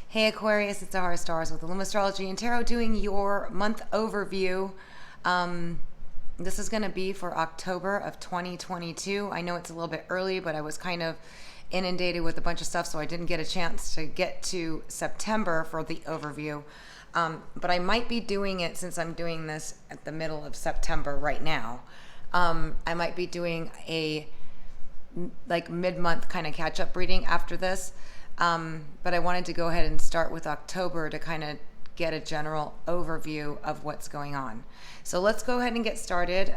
Hey Aquarius, it's Zahara Stars with Illum Astrology and Tarot doing your month overview. Um, this is going to be for October of 2022. I know it's a little bit early, but I was kind of inundated with a bunch of stuff, so I didn't get a chance to get to September for the overview. But I might be doing it since I'm doing this at the middle of September right now. I might be doing a like mid-month kind of catch-up reading after this. But I wanted to go ahead and start with October to kind of get a general overview of what's going on. So let's go ahead and get started.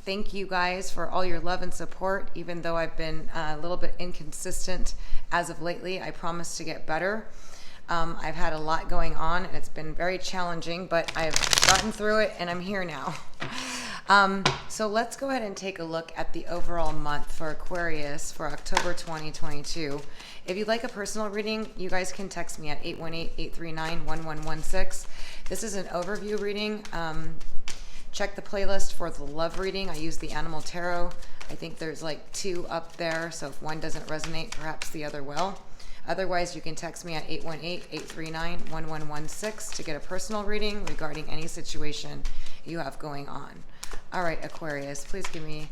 Thank you guys for all your love and support, even though I've been a little bit inconsistent as of lately. I promise to get better. I've had a lot going on and it's been very challenging, but I've gotten through it and I'm here now. So let's go ahead and take a look at the overall month for Aquarius for October 2022. If you'd like a personal reading, you guys can text me at 818-839-1116. This is an overview reading. Check the playlist for the love reading. I use the Animal Tarot. I think there's like 2 up there, so if one doesn't resonate, perhaps the other will. Otherwise, you can text me at 818-839-1116 to get a personal reading regarding any situation you have going on. All right, Aquarius, please give me...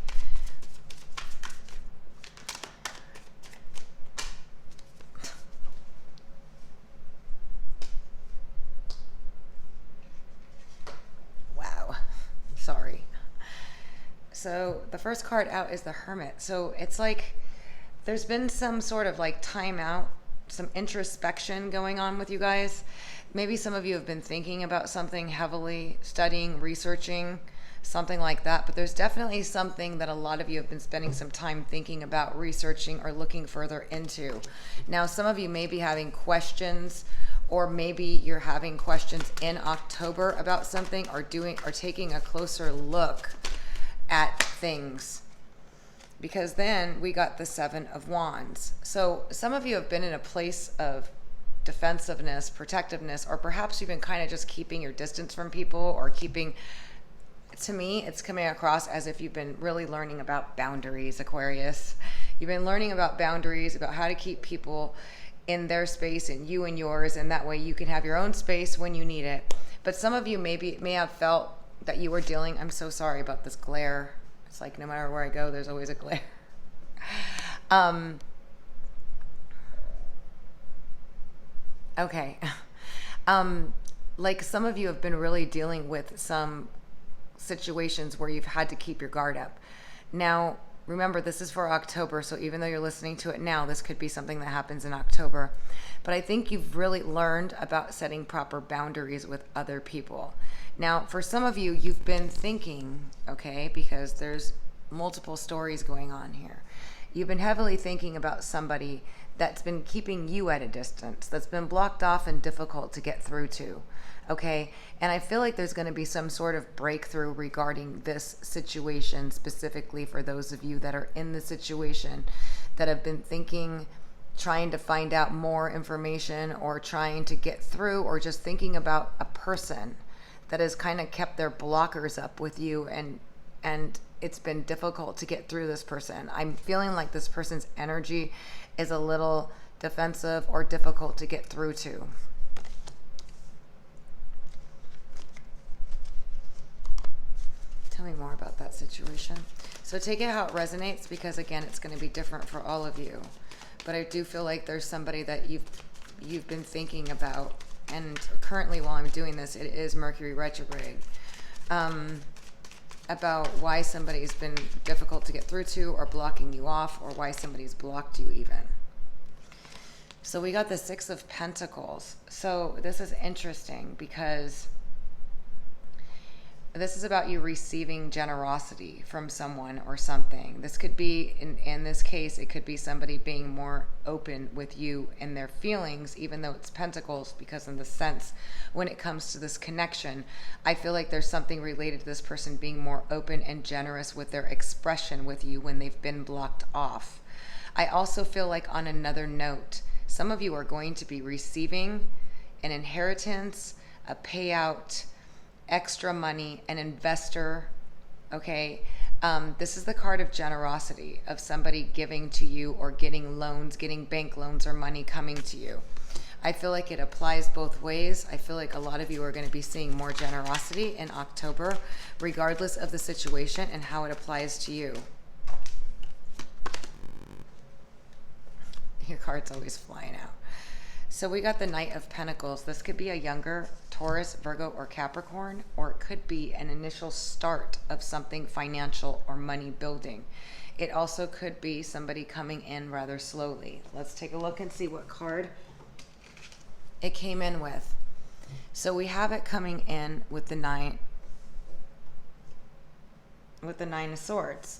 Wow, sorry. So the first card out is the Hermit. So it's like there's been some sort of like timeout, some introspection going on with you guys. Maybe some of you have been thinking about something heavily, studying, researching, something like that. But there's definitely something that a lot of you have been spending some time thinking about, researching, or looking further into. Now, some of you may be having questions, or maybe you're having questions in October about something, or taking a closer look at things. Because then we got the 7 of Wands. So some of you have been in a place of defensiveness, protectiveness, or perhaps you've been kind of just keeping your distance from people, or keeping, to me, it's coming across as if you've been really learning about boundaries, Aquarius. You've been learning about boundaries, about how to keep people in their space and you in yours, and that way you can have your own space when you need it. But some of you may have felt that you were dealing, I'm so sorry about this glare. It's like no matter where I go, there's always a glare. Okay. Like some of you have been really dealing with some situations where you've had to keep your guard up. Now, remember, this is for October, so even though you're listening to it now, this could be something that happens in October. But I think you've really learned about setting proper boundaries with other people. Now, for some of you, you've been thinking, okay, because there's multiple stories going on here. You've been heavily thinking about somebody that's been keeping you at a distance, that's been blocked off and difficult to get through to, okay? And I feel like there's going to be some sort of breakthrough regarding this situation, specifically for those of you that are in the situation, that have been thinking, trying to find out more information, or trying to get through, or just thinking about a person that has kind of kept their blockers up with you, and it's been difficult to get through this person. I'm feeling like this person's energy is a little defensive or difficult to get through to. Tell me more about that situation. So take it how it resonates, because again, it's going to be different for all of you. But I do feel like there's somebody that you've been thinking about. And currently, while I'm doing this, it is Mercury retrograde. About why somebody's been difficult to get through to, or blocking you off, or why somebody's blocked you even. So we got the 6 of Pentacles. So this is interesting, because this is about you receiving generosity from someone or something. This could be, in this case, it could be somebody being more open with you and their feelings, even though it's Pentacles, because in the sense, when it comes to this connection, I feel like there's something related to this person being more open and generous with their expression with you when they've been blocked off. I also feel like, on another note, some of you are going to be receiving an inheritance, a payout, extra money, an investor, okay? This is the card of generosity, of somebody giving to you, or getting loans, getting bank loans or money coming to you. I feel like it applies both ways. I feel like a lot of you are going to be seeing more generosity in October, regardless of the situation and how it applies to you. Your card's always flying out. So we got the Knight of Pentacles. This could be a younger Taurus, Virgo, or Capricorn, or it could be an initial start of something financial or money building. It also could be somebody coming in rather slowly. Let's take a look and see what card it came in with. So we have it coming in with the Nine of Swords.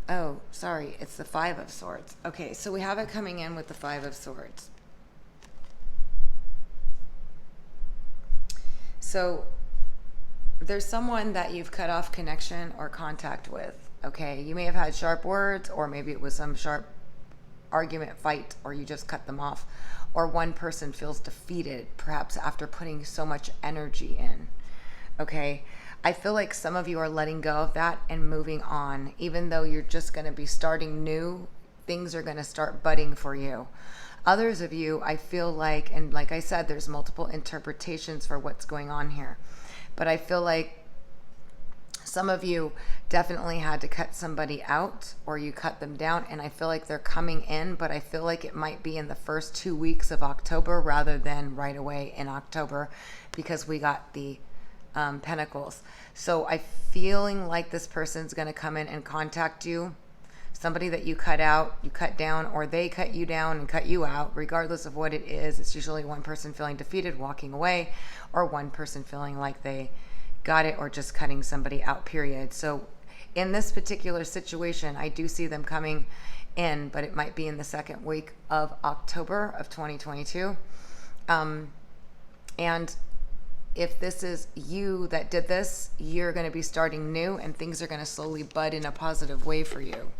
Oh, sorry, it's the Five of Swords. Okay, so we have it coming in with the Five of Swords. So there's someone that you've cut off connection or contact with, okay? You may have had sharp words, or maybe it was some sharp argument, fight, or you just cut them off. Or one person feels defeated, perhaps after putting so much energy in, okay? I feel like some of you are letting go of that and moving on. Even though you're just going to be starting new, things are going to start budding for you. Others of you, I feel like, and like I said, there's multiple interpretations for what's going on here. But I feel like some of you definitely had to cut somebody out, or you cut them down, and I feel like they're coming in, but I feel like it might be in the first 2 weeks of October rather than right away in October, because we got the Pentacles. So I'm feeling like this person's going to come in and contact you. Somebody that you cut out, you cut down, or they cut you down and cut you out, regardless of what it is. It's usually one person feeling defeated, walking away, or one person feeling like they got it, or just cutting somebody out, period. So in this particular situation, I do see them coming in, but it might be in the second week of October of 2022. And if this is you that did this, you're going to be starting new, and things are going to slowly bud in a positive way for you.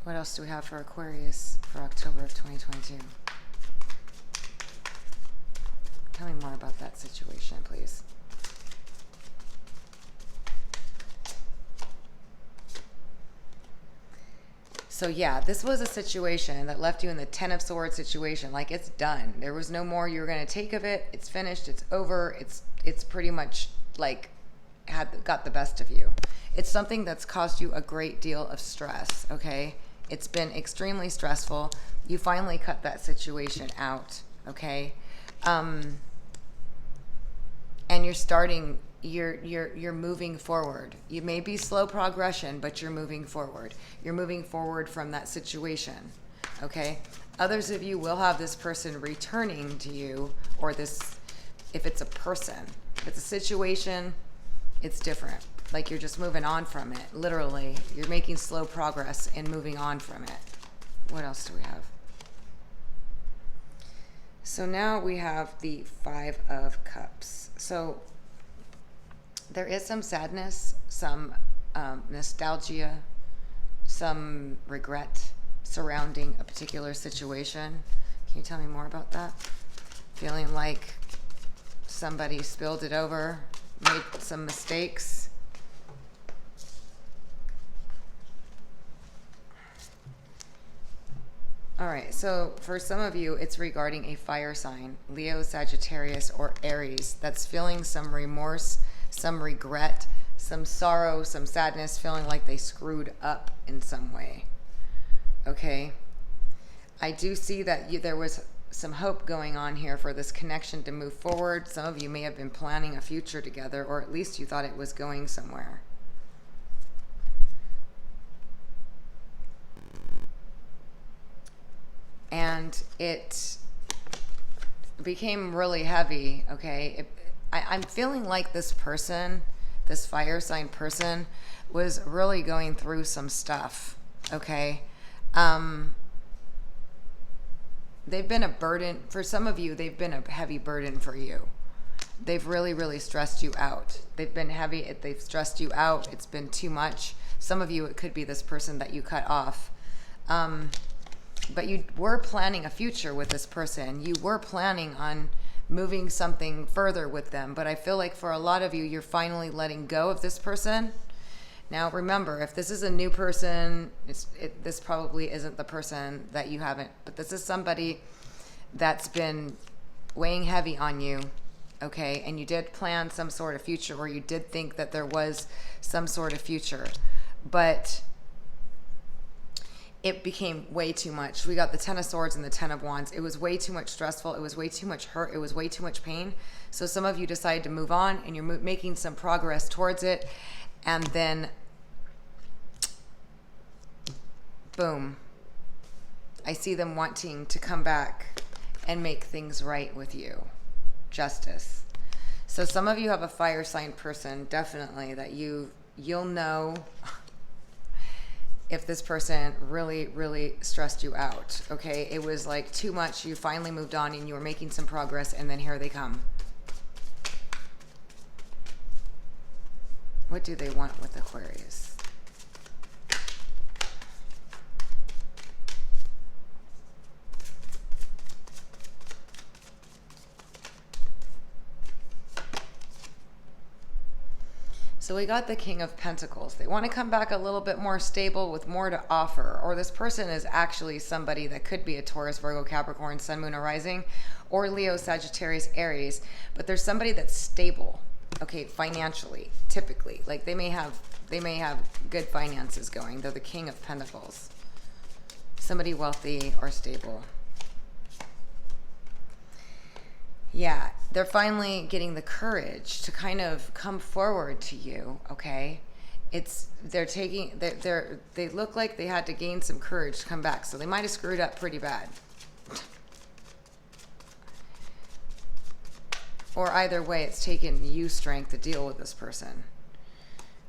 What else do we have for Aquarius for October of 2022? Tell me more about that situation, please. So yeah, this was a situation that left you in the Ten of Swords situation. Like, it's done. There was no more you were going to take of it. It's finished. It's over. It's pretty much like got the best of you. It's something that's caused you a great deal of stress, okay? It's been extremely stressful. You finally cut that situation out, okay? And you're starting, you're moving forward. You may be slow progression, but you're moving forward. You're moving forward from that situation, okay? Others of you will have this person returning to you, or this, if it's a person. If it's a situation, it's different. Like, you're just moving on from it. Literally, you're making slow progress and moving on from it. What else do we have? So now we have the Five of Cups. So there is some sadness, some nostalgia, some regret surrounding a particular situation. Can you tell me more about that? Feeling like somebody spilled it over, made some mistakes. All right, so for some of you, it's regarding a fire sign, Leo, Sagittarius, or Aries, that's feeling some remorse, some regret, some sorrow, some sadness, feeling like they screwed up in some way, okay? I do see that there was some hope going on here for this connection to move forward. Some of you may have been planning a future together, or at least you thought it was going somewhere. And it became really heavy, okay? I'm feeling like this person, this fire sign person, was really going through some stuff, okay? They've been a burden. For some of you, they've been a heavy burden for you. They've really, really stressed you out. They've been heavy. They've stressed you out. It's been too much. Some of you, it could be this person that you cut off. But you were planning a future with this person. You were planning on moving something further with them. But I feel like for a lot of you, you're finally letting go of this person. Now, remember, if this is a new person, this probably isn't the person that you haven't, but this is somebody that's been weighing heavy on you, okay? And you did plan some sort of future, or you did think that there was some sort of future, but it became way too much. We got the Ten of Swords and the Ten of Wands. It was way too much stressful. It was way too much hurt. It was way too much pain. So some of you decided to move on, and you're making some progress towards it. And then, boom, I see them wanting to come back and make things right with you. Justice. So some of you have a fire sign person, definitely, that you'll know if this person really, really stressed you out, okay? It was like too much. You finally moved on and you were making some progress, and then here they come. What do they want with Aquarius? So we got the King of Pentacles. They want to come back a little bit more stable with more to offer. Or this person is actually somebody that could be a Taurus, Virgo, Capricorn, Sun, Moon, or Rising, or Leo, Sagittarius, Aries. But there's somebody that's stable, okay, financially, typically. Like they may have good finances going. They're the King of Pentacles. Somebody wealthy or stable. Yeah, they're finally getting the courage to kind of come forward to you, okay? They look like they had to gain some courage to come back, so they might have screwed up pretty bad. Or either way, it's taken you strength to deal with this person.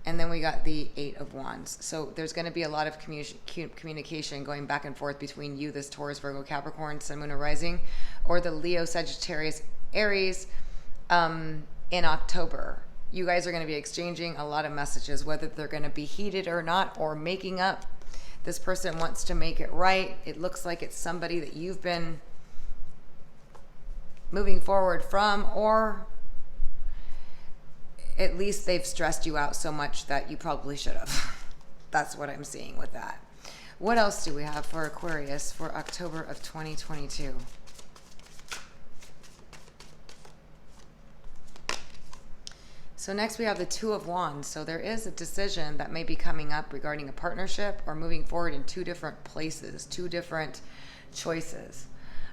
And then we got the Eight of Wands. So there's going to be a lot of communication going back and forth between you, this Taurus, Virgo, Capricorn, Sun, Moon, or Rising, or the Leo, Sagittarius, Aries in October. You guys are going to be exchanging a lot of messages, whether they're going to be heated or not, or making up. This person wants to make it right. It looks like it's somebody that you've been moving forward from, or at least they've stressed you out so much that you probably should have. That's what I'm seeing with that. What else do we have for Aquarius for October of 2022? So next we have the Two of Wands. So there is a decision that may be coming up regarding a partnership or moving forward in two different places, two different choices.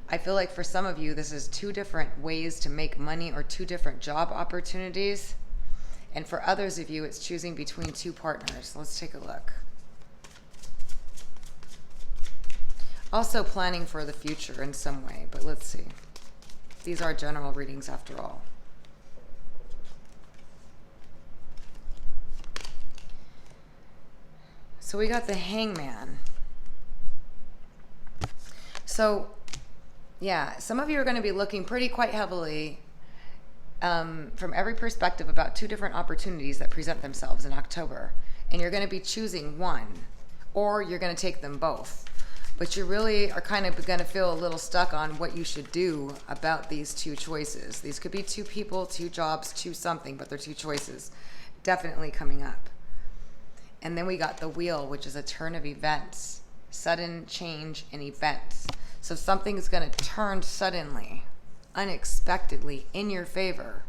I feel like for some of you, this is two different ways to make money or two different job opportunities. And for others of you, it's choosing between two partners. Let's take a look. Also planning for the future in some way, but let's see. These are general readings after all. So we got the Hangman. So, yeah, some of you are going to be looking quite heavily from every perspective about two different opportunities that present themselves in October. And you're going to be choosing one, or you're going to take them both. But you really are kind of going to feel a little stuck on what you should do about these two choices. These could be two people, two jobs, two something, but they're two choices definitely coming up. And then we got the Wheel, which is a turn of events, sudden change in events. So something's going to turn suddenly, unexpectedly in your favor.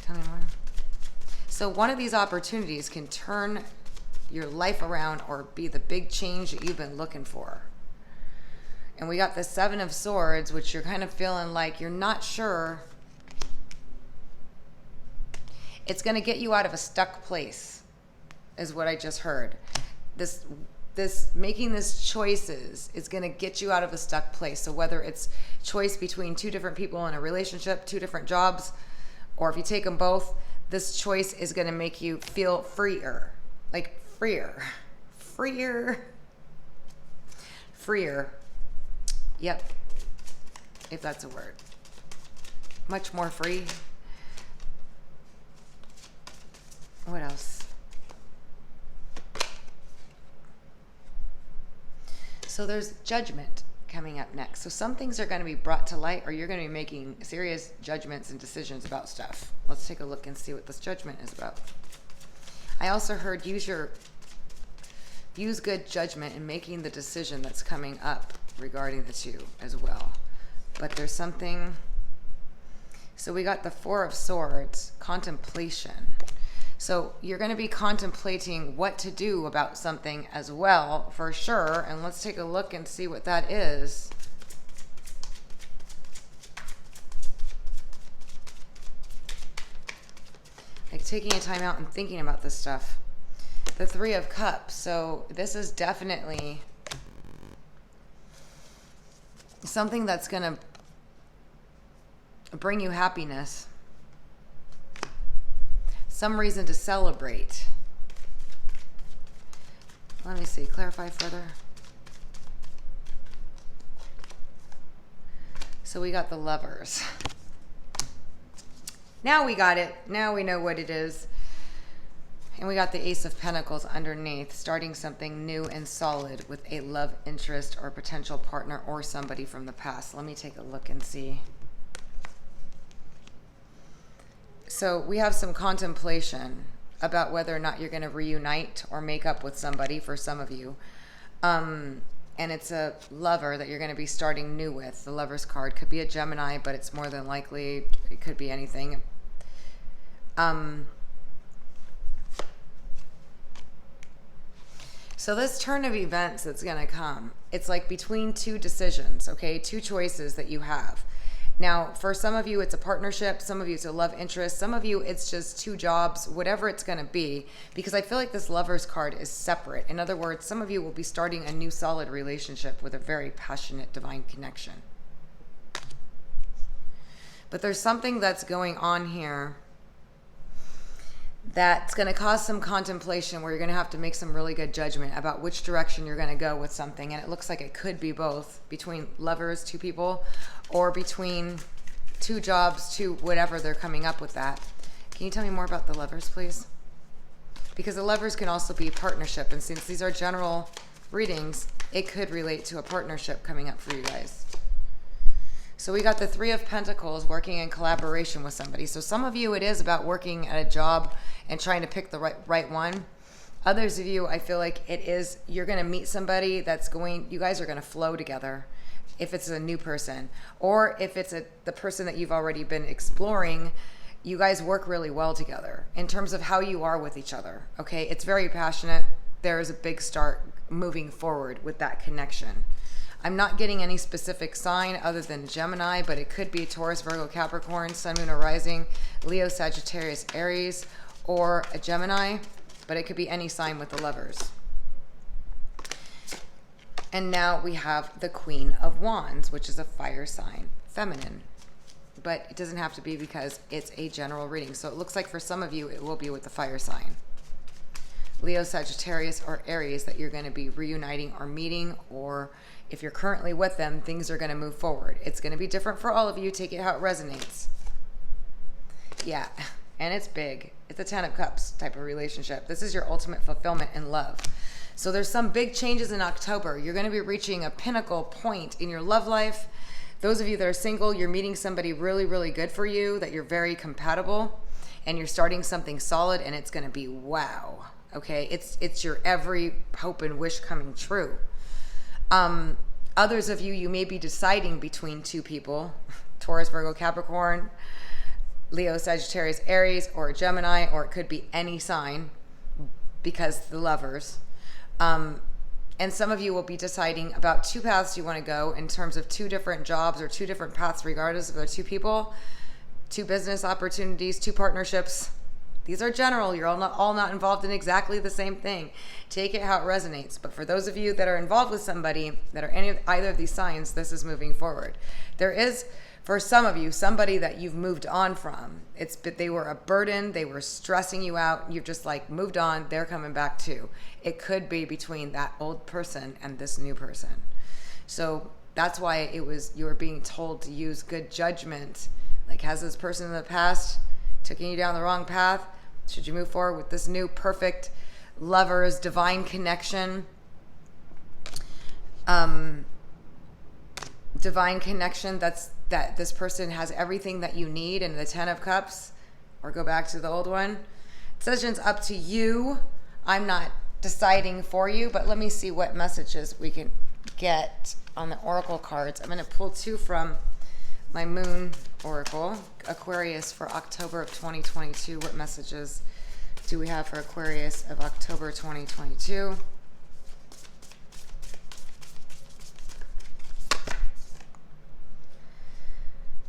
Tell me more. So one of these opportunities can turn your life around or be the big change that you've been looking for. And we got the Seven of Swords, which you're kind of feeling like you're not sure. It's going to get you out of a stuck place, is what I just heard. This making these choices is going to get you out of a stuck place. So whether it's choice between two different people in a relationship, two different jobs, or if you take them both, this choice is going to make you feel freer. Like freer. Yep. If that's a word. Much more free. What else? So there's Judgment, coming up next. So some things are going to be brought to light, or you're going to be making serious judgments and decisions about stuff. Let's take a look and see what this judgment is about. I also heard use good judgment in making the decision that's coming up regarding the two as well. But there's something. So we got the Four of Swords, contemplation. So you're going to be contemplating what to do about something as well, for sure. And let's take a look and see what that is. Like taking a time out and thinking about this stuff. The Three of Cups. So this is definitely something that's going to bring you happiness. Some reason to celebrate. Let me see, clarify further. So we got the Lovers. Now we got it. Now we know what it is. And we got the Ace of Pentacles underneath, starting something new and solid with a love interest or potential partner or somebody from the past. Let me take a look and see. So we have some contemplation about whether or not you're going to reunite or make up with somebody for some of you. And it's a lover that you're going to be starting new with. The Lover's card could be a Gemini, but it's more than likely it could be anything. So this turn of events that's going to come, it's like between two decisions, okay? Two choices that you have. Now, for some of you, it's a partnership. Some of you, it's a love interest. Some of you, it's just two jobs, whatever it's going to be, because I feel like this Lover's card is separate. In other words, some of you will be starting a new solid relationship with a very passionate divine connection. But there's something that's going on here that's going to cause some contemplation where you're going to have to make some really good judgment about which direction you're going to go with something. And it looks like it could be both, between lovers, two people, or between two jobs, two whatever they're coming up with that. Can you tell me more about the Lovers, please? Because the Lovers can also be partnership. And since these are general readings, it could relate to a partnership coming up for you guys. So we got the Three of Pentacles, working in collaboration with somebody. So some of you, it is about working at a job and trying to pick the right one. Others of you, I feel like it is, you're going to meet somebody that's going, you guys are going to flow together if it's a new person. Or if it's the person that you've already been exploring, you guys work really well together in terms of how you are with each other. Okay, it's very passionate. There is a big start moving forward with that connection. I'm not getting any specific sign other than Gemini, but it could be Taurus, Virgo, Capricorn, Sun, Moon, or Rising, Leo, Sagittarius, Aries, or a Gemini, but it could be any sign with the Lovers. And now we have the Queen of Wands, which is a fire sign, feminine. But it doesn't have to be because it's a general reading. So it looks like for some of you, it will be with the fire sign. Leo, Sagittarius, or Aries that you're going to be reuniting or meeting, or if you're currently with them, things are going to move forward. It's going to be different for all of you. Take it how it resonates. Yeah, and it's big. It's a 10 of Cups type of relationship. This is your ultimate fulfillment in love. So there's some big changes in October. You're going to be reaching a pinnacle point in your love life. Those of you that are single, you're meeting somebody really, really good for you, that you're very compatible, and you're starting something solid, and it's going to be wow. Okay, it's your every hope and wish coming true. Others of you, you may be deciding between two people, Taurus, Virgo, Capricorn, Leo, Sagittarius, Aries, or Gemini, or it could be any sign because the Lovers. And some of you will be deciding about two paths you want to go in terms of two different jobs or two different paths, regardless if they're two people, two business opportunities, two partnerships. These are general. You're all not involved in exactly the same thing. Take it how it resonates. But for those of you that are involved with somebody that are either of these signs, this is moving forward. There is, for some of you, somebody that you've moved on from. But they were a burden. They were stressing you out. You've just like moved on. They're coming back too. It could be between that old person and this new person. So that's why you were being told to use good judgment. Like, has this person in the past taken you down the wrong path? Should you move forward with this new perfect Lovers, divine connection? divine connection, that this person has everything that you need, and the 10 of Cups, or go back to the old one. Decision's up to you. I'm not deciding for you, but let me see what messages we can get on the oracle cards. I'm going to pull 2 from my moon oracle, Aquarius for October of 2022. What messages do we have for Aquarius of October 2022?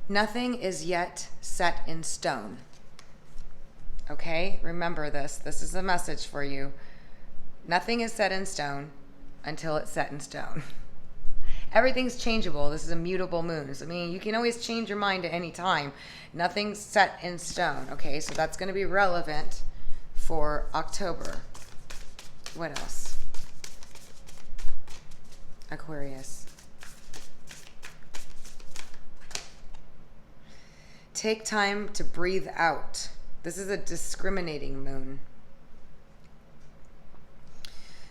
Nothing is yet set in stone. Okay, remember this. This is a message for you. Nothing is set in stone until it's set in stone. Everything's changeable. This is a mutable moon. So, I mean, you can always change your mind at any time. Nothing's set in stone. Okay, so that's going to be relevant for October. What else? Aquarius. Take time to breathe out. This is a discriminating moon.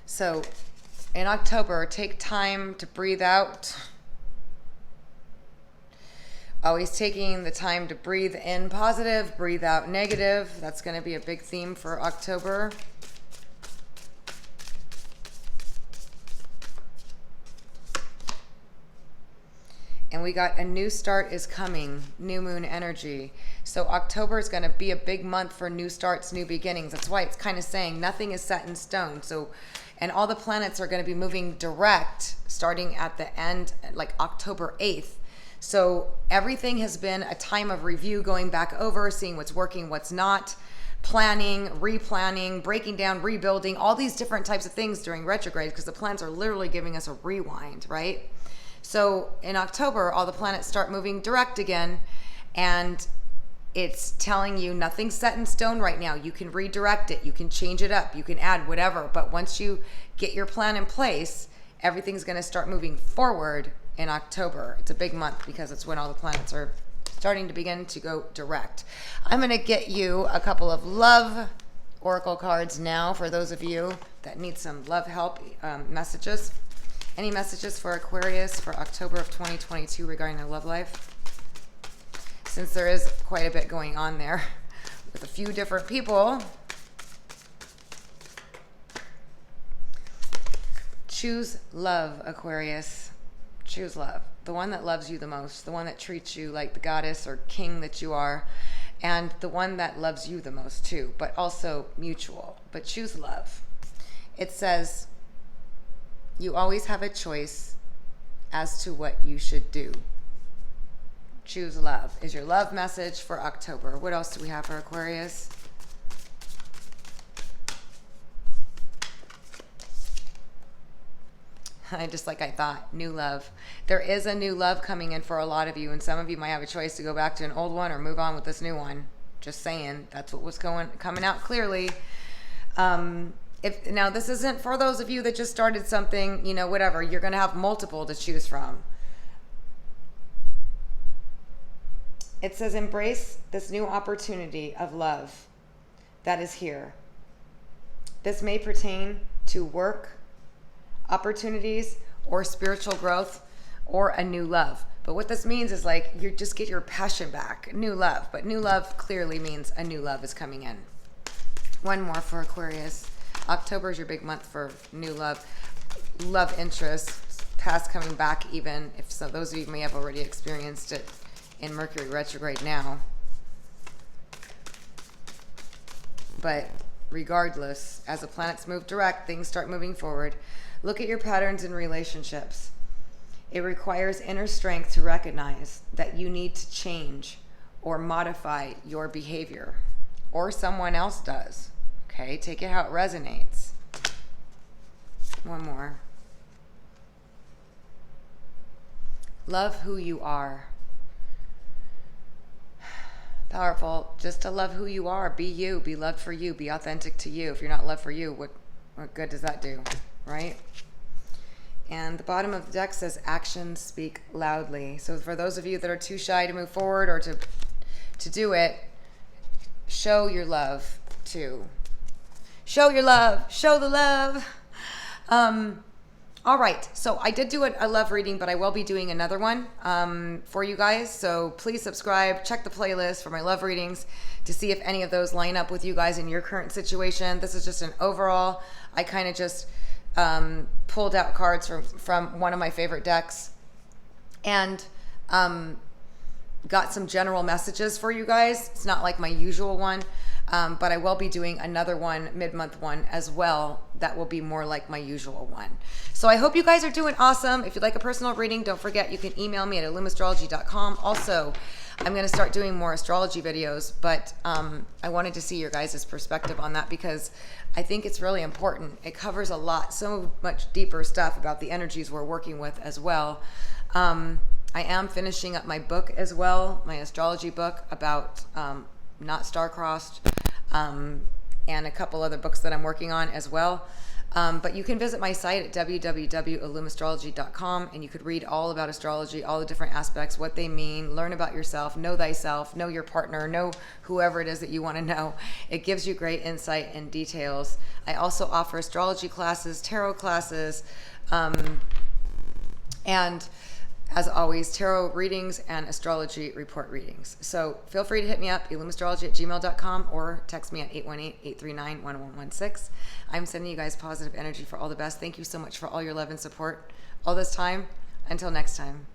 So in October, take time to breathe out. Always taking the time to breathe in positive, breathe out negative. That's going to be a big theme for October. And we got a new start is coming, new moon energy. So October is going to be a big month for new starts, new beginnings. That's why it's kind of saying nothing is set in stone. So, and all the planets are going to be moving direct starting at the end, like October 8th. So everything has been a time of review, going back over, seeing what's working, what's not, planning, replanning, breaking down, rebuilding, all these different types of things during retrograde, because the planets are literally giving us a rewind, right? So in October, all the planets start moving direct again, and it's telling you nothing's set in stone right now. You can redirect it. You can change it up. You can add whatever. But once you get your plan in place, everything's going to start moving forward in October. It's a big month because it's when all the planets are starting to begin to go direct. I'm going to get you a couple of love oracle cards now for those of you that need some love help messages. Any messages for Aquarius for October of 2022 regarding their love life? Since there is quite a bit going on there with a few different people. Choose love, Aquarius. Choose love. The one that loves you the most. The one that treats you like the goddess or king that you are. And the one that loves you the most too, but also mutual. But choose love. It says, you always have a choice as to what you should do. Choose love is your love message for October. What else do we have for Aquarius? Just like I thought, new love. There is a new love coming in for a lot of you, and some of you might have a choice to go back to an old one or move on with this new one. Just saying, that's what was coming out clearly. Now, this isn't for those of you that just started something, whatever. You're going to have multiple to choose from. It says, embrace this new opportunity of love that is here. This may pertain to work, opportunities, or spiritual growth, or a new love. But what this means is like you just get your passion back, new love. But new love clearly means a new love is coming in. One more for Aquarius. October is your big month for new love, love interest, past coming back even, if so those of you may have already experienced it in Mercury retrograde now. But regardless, as the planets move direct, things start moving forward. Look at your patterns in relationships. It requires inner strength to recognize that you need to change or modify your behavior, or someone else does. Okay, take it how it resonates. One more. Love who you are. Powerful. Just to love who you are. Be you. Be loved for you. Be authentic to you. If you're not loved for you, what good does that do? Right? And the bottom of the deck says actions speak loudly. So for those of you that are too shy to move forward or to do it, show your love too. Show your love. Show the love. All right, so I did do a love reading, but I will be doing another one for you guys. So please subscribe, check the playlist for my love readings to see if any of those line up with you guys in your current situation. This is just an overall. I kind of just pulled out cards from one of my favorite decks and got some general messages for you guys. It's not like my usual one. But I will be doing another one, mid-month one as well, that will be more like my usual one. So I hope you guys are doing awesome. If you'd like a personal reading, don't forget you can email me at illumastrology.com. Also, I'm going to start doing more astrology videos, but I wanted to see your guys' perspective on that because I think it's really important. It covers a lot, so much deeper stuff about the energies we're working with as well. I am finishing up my book as well, my astrology book about not star-crossed, and a couple other books that I'm working on as well. But you can visit my site at www.illumastrology.com and you could read all about astrology, all the different aspects, what they mean, learn about yourself, know thyself, know your partner, know whoever it is that you want to know. It gives you great insight and details. I also offer astrology classes, tarot classes, and as always, tarot readings and astrology report readings. So feel free to hit me up, illumastrology@gmail.com, or text me at 818-839-1116. I'm sending you guys positive energy for all the best. Thank you so much for all your love and support all this time. Until next time.